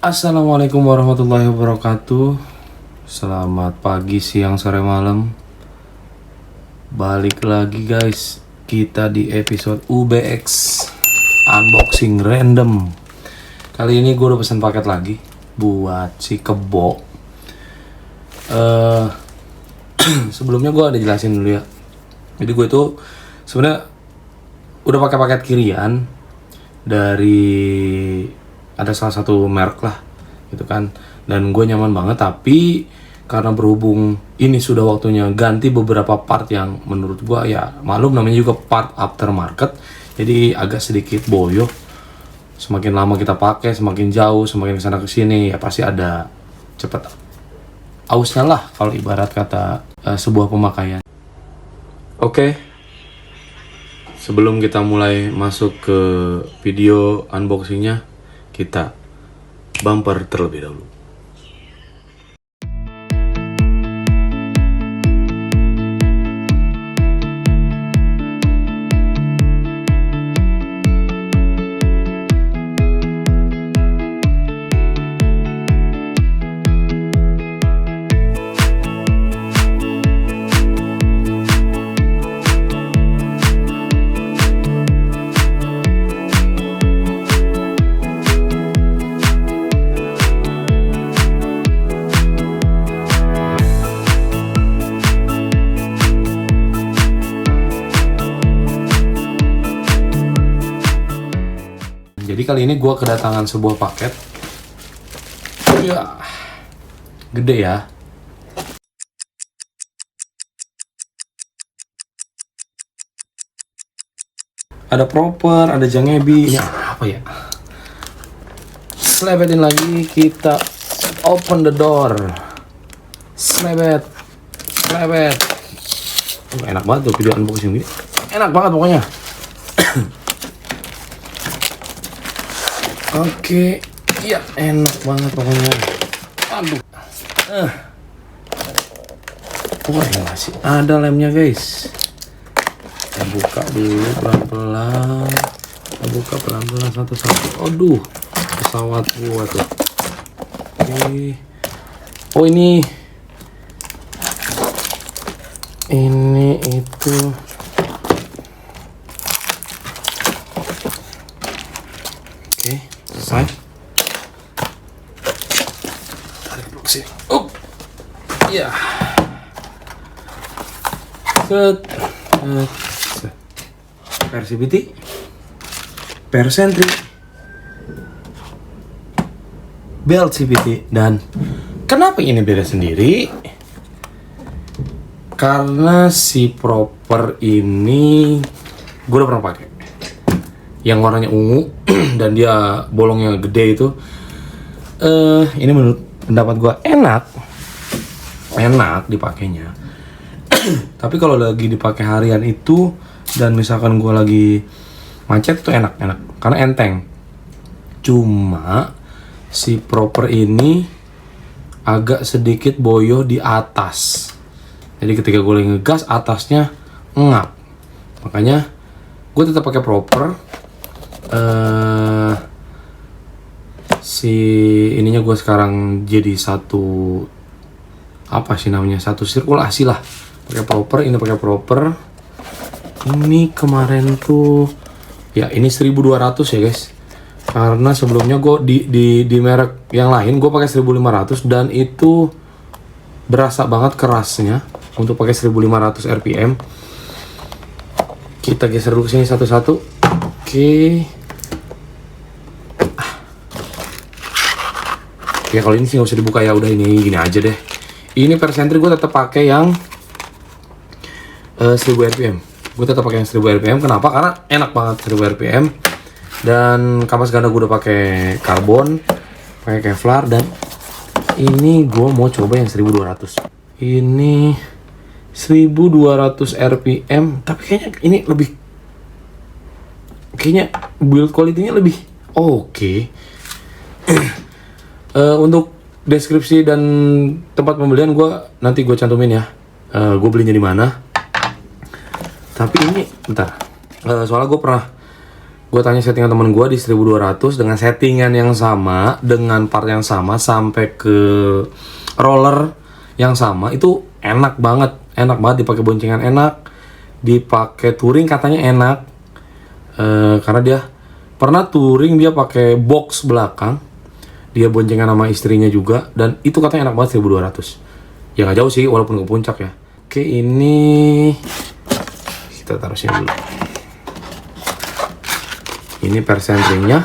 Assalamualaikum warahmatullahi wabarakatuh. Selamat pagi, siang, sore, malam. Balik lagi guys, kita di episode UBX Unboxing Random. Kali ini gue udah pesen paket lagi buat si Kebo. Sebelumnya gue ada jelasin dulu ya. Jadi gue itu sebenarnya udah pakai paket kirian dari ada salah satu merek lah gitu kan, dan gue nyaman banget. Tapi karena berhubung ini sudah waktunya ganti beberapa part yang menurut gue ya maklum namanya juga part aftermarket, jadi agak sedikit boyo. Semakin lama kita pakai, semakin jauh, semakin kesana kesini ya pasti ada cepet ausnya lah kalau ibarat kata sebuah pemakaian. Oke, sebelum kita mulai masuk ke video unboxingnya, kita bumper terlebih dahulu. Jadi kali ini gue kedatangan sebuah paket. Ya, gede ya. Ada proper, ada jangebi. Ini apa ya? Selebetin lagi, kita open the door. Selebet. Enak banget tuh video unboxing ini. Enak banget pokoknya. Oke, iya enak banget pokoknya. Aduh. Wah, ini masih ada lemnya guys. Kita buka dulu pelan-pelan. Kita buka pelan-pelan satu-satu. Aduh, pesawat gua tuh. Oke. Oh ini itu. Oke, selesai. Tarik dulu sini. Iya. Set. Persivity, Persentri, belt CVT. Dan kenapa ini beda sendiri? Karena si proper ini gue udah pernah pakai, yang warnanya ungu dan dia bolongnya gede itu. Ini menurut pendapat gue enak dipakainya. Tapi kalau lagi dipakai harian itu dan misalkan gue lagi macet itu enak karena enteng. Cuma si proper ini agak sedikit boyo di atas. Jadi ketika gue lagi ngegas atasnya ngap. Makanya gue tetap pakai proper. Si ininya gue sekarang jadi satu sirkulasi lah. Pakai proper, ini pakai proper. Ini kemarin tuh ya ini 1200 ya guys. Karena sebelumnya gue di merek yang lain gue pakai 1500 dan itu berasa banget kerasnya untuk pakai 1500 RPM. Kita geser dulu sini satu-satu. Oke. Ya kalau ini sih nggak usah dibuka ya, udah ini gini aja deh. Ini Persentri gue tetap pakai yang 1000 RPM. Gue tetap pakai yang 1000 RPM. Kenapa? Karena enak banget 1000 RPM. Dan kapas ganda gue udah pakai karbon, pakai Kevlar, dan ini gue mau coba yang 1200. Ini 1200 RPM, tapi kayaknya ini kayaknya build quality-nya lebih oke. Untuk deskripsi dan tempat pembelian nanti gue cantumin ya. Gue belinya di mana. Tapi ini bentar. Soalnya gue pernah Gue tanya settingan temen gue di 1200 dengan settingan yang sama, dengan part yang sama, sampai ke roller yang sama. Itu enak banget dipakai boncengan, enak dipakai touring katanya enak. Karena dia pernah touring, dia pakai box belakang, dia boncengan sama istrinya juga, dan itu katanya enak banget 1200. Ya nggak jauh sih walaupun ke puncak ya. Oke, ini kita taruh sini dulu. Ini persentingnya.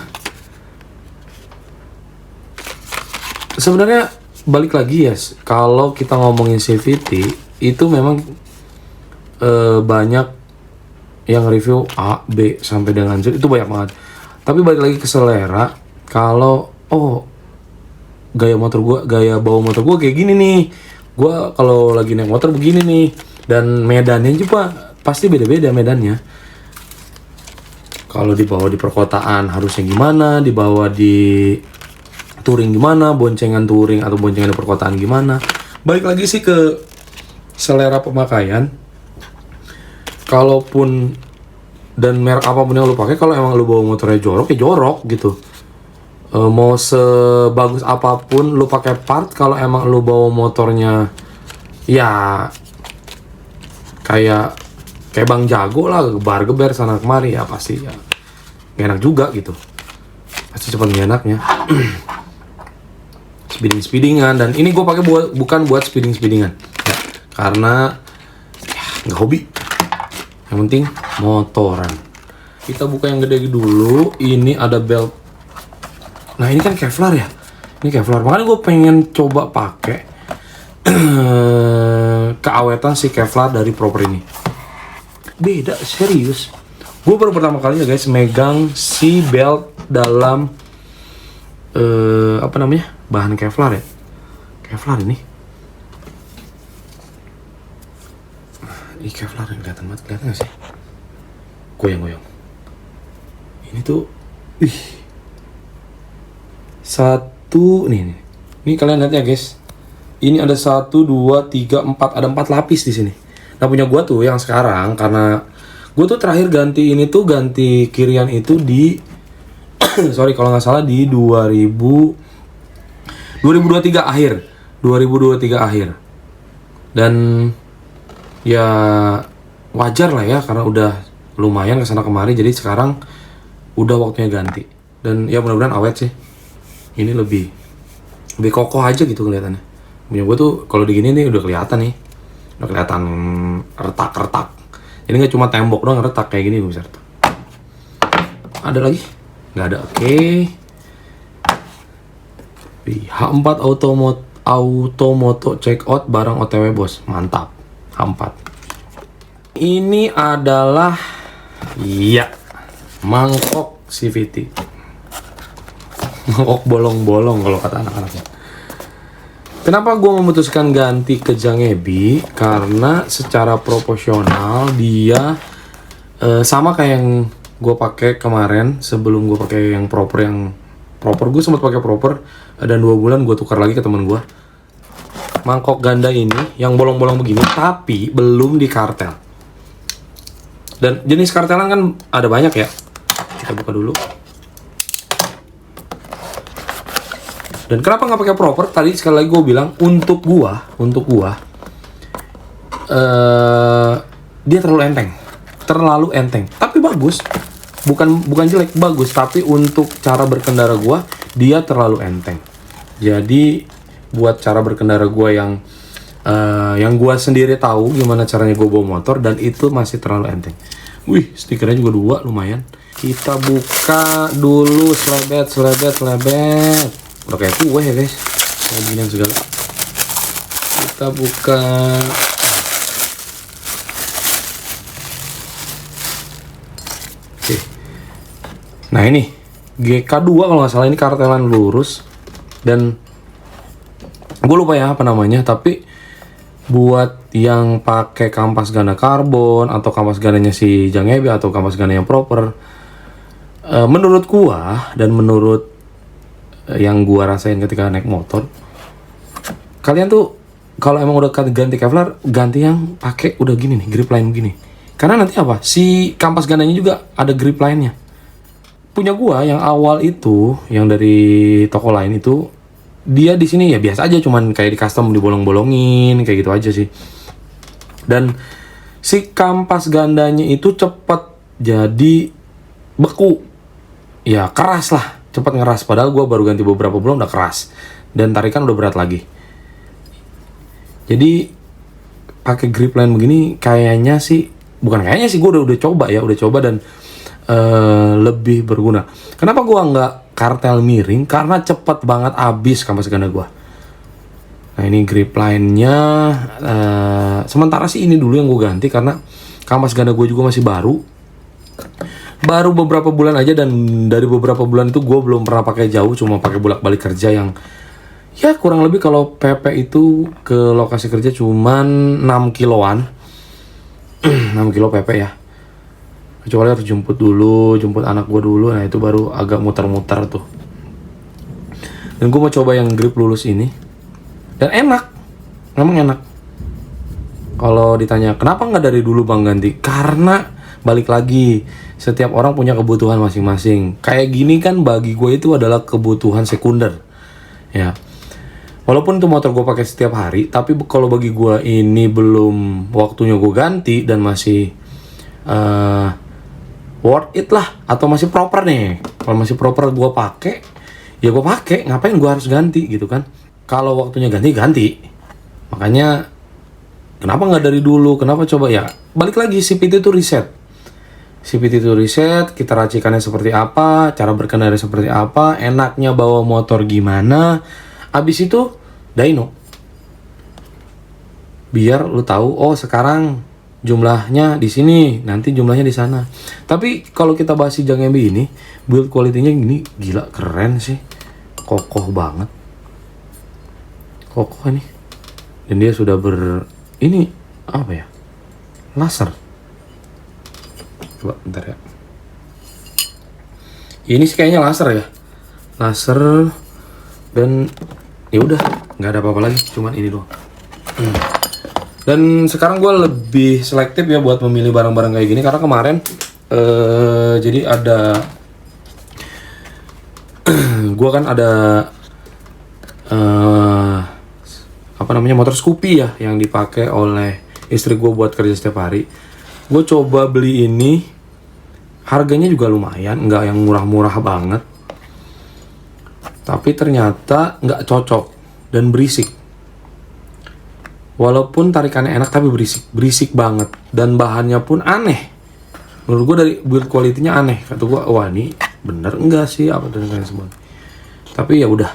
Sebenarnya balik lagi ya, kalau kita ngomongin CVT itu memang banyak yang review A, B sampai dengan Z, itu banyak banget. Tapi balik lagi ke selera. Kalau gaya bawa motor gue kayak gini nih. Gue kalau lagi naik motor begini nih, dan medannya juga pasti beda-beda medannya. Kalau dibawa di perkotaan harusnya gimana, dibawa di touring gimana, boncengan touring atau boncengan di perkotaan gimana. Balik lagi sih ke selera pemakaian. Kalaupun dan merek apapun yang lu pakai, kalau emang lu bawa motornya jorok, ya jorok gitu. Mau sebagus apapun lu pakai part, kalau emang lu bawa motornya ya kayak Bang Jago lah, gebar-geber sana kemari, ya pasti ya gak enak juga gitu. Pasti cepat gak enaknya. Speeding-speedingan, dan ini gue pakai bukan buat speeding-speedingan ya, karena ya nggak hobi. Yang penting motoran. Kita buka yang gede dulu. Ini ada belt. Nah ini kan Kevlar ya. Ini Kevlar. Makanya gue pengen coba pakai keawetan si Kevlar dari Proper ini. Beda, serius. Gue baru pertama kali ya guys megang si belt dalam bahan Kevlar ya. Kevlar ini. Ini Kevlar yang kelihatan gak sih? Goyang-goyang. Ini tuh, Ini kalian lihat ya guys. Ini ada 1, 2, 3, 4, ada 4 lapis di sini. Nah punya gue tuh yang sekarang, karena gue tuh terakhir ganti kirian itu di sorry kalau nggak salah di 2023 akhir. Dan ya wajar lah ya, karena udah lumayan kesana kemari, jadi sekarang udah waktunya ganti. Dan ya mudah-mudahan awet sih. Ini lebih kokoh aja gitu kelihatannya. Punya gue tuh kalau digini nih udah kelihatan retak-retak. Jadi nggak cuma tembok doang retak kayak gini bisa retak. Ada lagi? Nggak ada. Oke. H4 Automoto check out barang OTW bos. Mantap. H4. Ini adalah mangkok CVT. Mangkok bolong-bolong kalau kata anak-anaknya. Kenapa gue memutuskan ganti ke Jangebi? Karena secara proporsional dia sama kayak yang gue pakai kemarin sebelum gue pakai yang proper. Gue sempat pakai proper dan 2 bulan gue tukar lagi ke teman gue. Mangkok ganda ini yang bolong-bolong begini, tapi belum di kartel. Dan jenis kartelan kan ada banyak ya. Kita buka dulu. Dan kenapa nggak pakai proper? Tadi sekali lagi gue bilang untuk gua dia terlalu enteng. Tapi bagus, bukan jelek, bagus. Tapi untuk cara berkendara gua dia terlalu enteng. Jadi buat cara berkendara gua yang gua sendiri tahu gimana caranya gua bawa motor, dan itu masih terlalu enteng. Wih, stikernya juga 2 lumayan. Kita buka dulu selebet. Udah kayak kue ya guys, kayak beginian segala. Kita buka. Oke. Nah ini GK2 kalau nggak salah, ini kartelan lurus. Dan gue lupa ya apa namanya, tapi buat yang pakai kampas ganda karbon atau kampas gandanya si Jangebi atau kampas ganda yang proper, menurut gua dan menurut yang gua rasain ketika naik motor, kalian tuh kalau emang udah ganti Kevlar, ganti yang pakai udah gini nih, grip line gini. Karena nanti apa? Si kampas gandanya juga ada grip line-nya. punya gua yang awal itu, yang dari toko lain itu, dia di sini ya biasa aja, cuman kayak di custom dibolong-bolongin kayak gitu aja sih. Dan si kampas gandanya itu cepet jadi beku, ya keras lah, cepet ngeras. Padahal gua baru ganti beberapa bulan udah keras dan tarikan udah berat lagi. Jadi pakai grip line begini kayaknya sih, bukan kayaknya sih, gua udah coba dan lebih berguna. Kenapa gua nggak kartel miring? Karena cepet banget habis kampas ganda gua. Nah ini grip line-nya, sementara sih ini dulu yang gue ganti karena kampas ganda gue juga masih baru beberapa bulan aja, dan dari beberapa bulan itu gue belum pernah pakai jauh, cuma pakai bolak-balik kerja yang ya kurang lebih kalau PP itu ke lokasi kerja cuman 6 kiloan 6 kilo PP ya, kecuali harus jemput anak gue dulu, nah itu baru agak muter-muter tuh. Dan gue mau coba yang grip lulus ini, dan enak, memang enak. Kalau ditanya kenapa nggak dari dulu bang ganti, karena balik lagi setiap orang punya kebutuhan masing-masing. Kayak gini kan bagi gue itu adalah kebutuhan sekunder ya, walaupun itu motor gue pakai setiap hari, tapi kalau bagi gue ini belum waktunya gue ganti dan masih worth it lah, atau masih proper nih. Kalau masih proper gue pakai, ya gue pakai, ngapain gue harus ganti gitu kan. Kalau waktunya ganti. Makanya kenapa nggak dari dulu, kenapa coba ya, balik lagi CVT itu riset, kita racikannya seperti apa, cara berkendara seperti apa, enaknya bawa motor gimana, abis itu dyno, biar lu tahu oh sekarang jumlahnya di sini, nanti jumlahnya di sana. Tapi kalau kita bahas si Jang MB ini, build quality-nya gini, gila keren sih, kokoh banget, kokoh nih. Dan dia sudah ini apa ya, laser. Coba bentar ya, ini sih kayaknya laser ya, laser. Dan ya udah nggak ada apa-apa lagi, cuman ini doang. Dan sekarang gue lebih selektif ya buat memilih barang-barang kayak gini, karena kemarin jadi ada gue kan ada motor Scoopy ya, yang dipakai oleh istri gue buat kerja setiap hari. Gue coba beli ini, harganya juga lumayan, nggak yang murah-murah banget, tapi ternyata nggak cocok dan berisik. Walaupun tarikannya enak tapi berisik banget, dan bahannya pun aneh. Menurut gue dari build quality-nya aneh. Kata gue, wah ini bener enggak sih apa dan lain sebagainya. Tapi ya udah,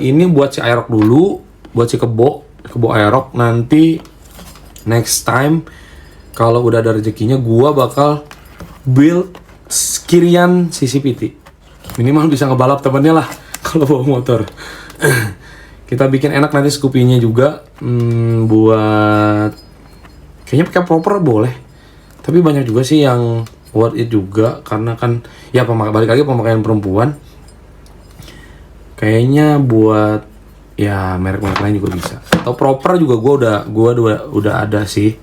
ini buat si Aerox dulu, buat si kebo Aerox. Nanti next time kalau udah ada rezekinya, gue bakal build kirian CCPT. Minimal bisa ngebalap temennya lah kalau bawa motor. Kita bikin enak nanti Scoopy-nya juga, buat kayaknya pakai proper boleh. Tapi banyak juga sih yang worth it juga, karena kan ya balik lagi pemakaian perempuan. Kayaknya buat ya merek-merek lain juga bisa. Atau proper juga gue udah ada sih.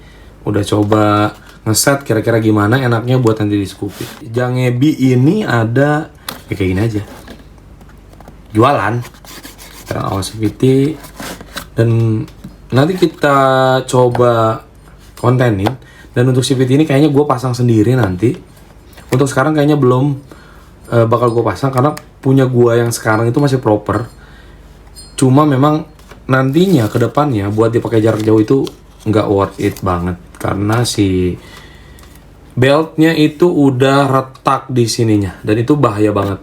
Udah coba ngeset kira-kira gimana enaknya buat nanti di Scoopy. Jang Ebi ini ada ya kayak gini aja, jualan awal CVT. Dan nanti kita coba kontenin. Dan untuk CVT ini kayaknya gue pasang sendiri nanti. Untuk sekarang kayaknya belum bakal gue pasang, karena punya gue yang sekarang itu masih proper. Cuma memang nantinya ke depannya buat dipakai jarak jauh itu nggak worth it banget, karena si beltnya itu udah retak di sininya, dan itu bahaya banget.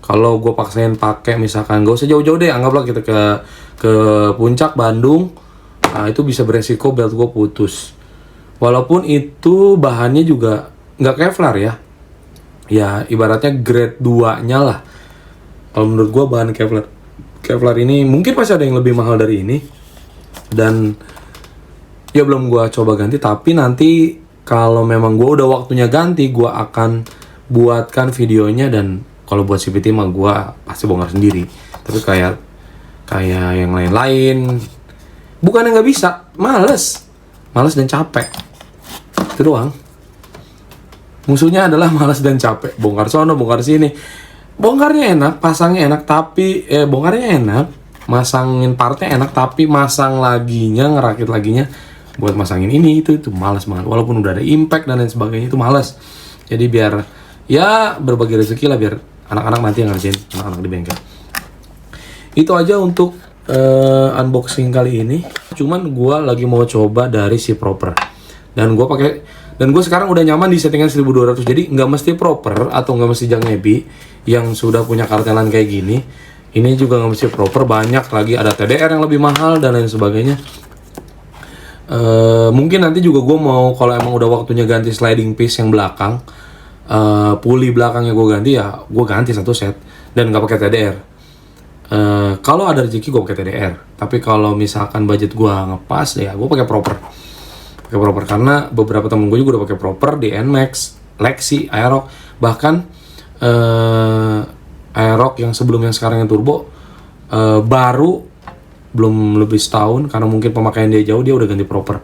Kalau gue paksain pakai, misalkan gak usah jauh-jauh deh, anggaplah kita ke puncak Bandung, nah itu bisa beresiko belt gue putus. Walaupun itu bahannya juga nggak Kevlar ya, ya ibaratnya grade 2-nya lah. Kalau menurut gue bahan Kevlar ini mungkin pasti ada yang lebih mahal dari ini. Dan ya belum gue coba ganti, tapi nanti kalau memang gue udah waktunya ganti, gue akan buatkan videonya. Dan kalau buat CVT mah gue pasti bongkar sendiri. Tapi kayak yang lain-lain, bukannya nggak bisa, males dan capek, itu doang. Musuhnya adalah malas dan capek. Bongkar sono, bongkar sini. Bongkarnya enak, pasangnya enak, tapi bongkarnya enak, masangin partnya enak, tapi masang laginya, ngerakit laginya buat masangin ini itu malas banget. Walaupun udah ada impact dan lain sebagainya itu malas. Jadi biar ya berbagi rezeki lah, biar anak-anak nanti yang ngerjain, anak-anak di bengkel. Itu aja untuk unboxing kali ini. Cuman gue lagi mau coba dari si Proper. Dan gue sekarang udah nyaman di settingan 1200. Jadi nggak mesti Proper atau nggak mesti Jang Ebi yang sudah punya kartelan kayak gini. Ini juga nggak mesti Proper, banyak lagi, ada TDR yang lebih mahal dan lain sebagainya. Mungkin nanti juga gue mau, kalau emang udah waktunya ganti sliding piece yang belakang, puli belakangnya gue ganti, ya gue ganti satu set dan nggak pakai TDR. Kalau ada rezeki gue pakai TDR, tapi kalau misalkan budget gue ngepas, ya gue pakai Proper. Karena beberapa temen gue juga udah pakai Proper di NMAX, Lexi, Aerox, bahkan Aerox yang sebelum yang sekarang yang turbo baru belum lebih setahun, karena mungkin pemakaian dia jauh, dia udah ganti Proper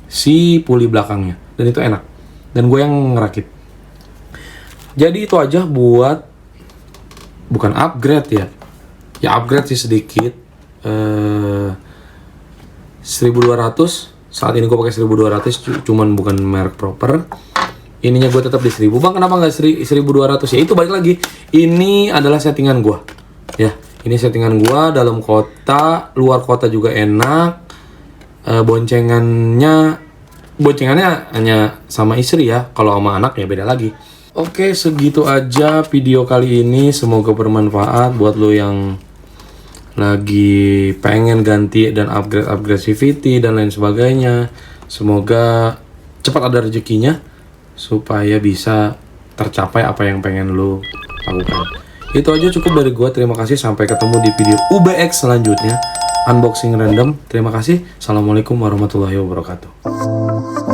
si puli belakangnya, dan itu enak, dan gue yang ngerakit. Jadi itu aja buat, bukan upgrade ya upgrade sih sedikit. 1200. Saat ini gue pakai 1200, cuman bukan merek Proper. Ininya gue tetap di 1000. Bang, kenapa nggak 1200? Ya itu balik lagi. Ini adalah settingan gue. Ya, ini settingan gue dalam kota, luar kota juga enak. Boncengannya hanya sama istri ya. Kalau sama anak ya beda lagi. Oke, segitu aja video kali ini. Semoga bermanfaat buat lo yang lagi pengen ganti dan upgrade CVT dan lain sebagainya. Semoga cepat ada rezekinya supaya bisa tercapai apa yang pengen lu lakukan. Itu aja cukup dari gua. Terima kasih, sampai ketemu di video UBX selanjutnya, unboxing random. Terima kasih. Assalamualaikum warahmatullahi wabarakatuh.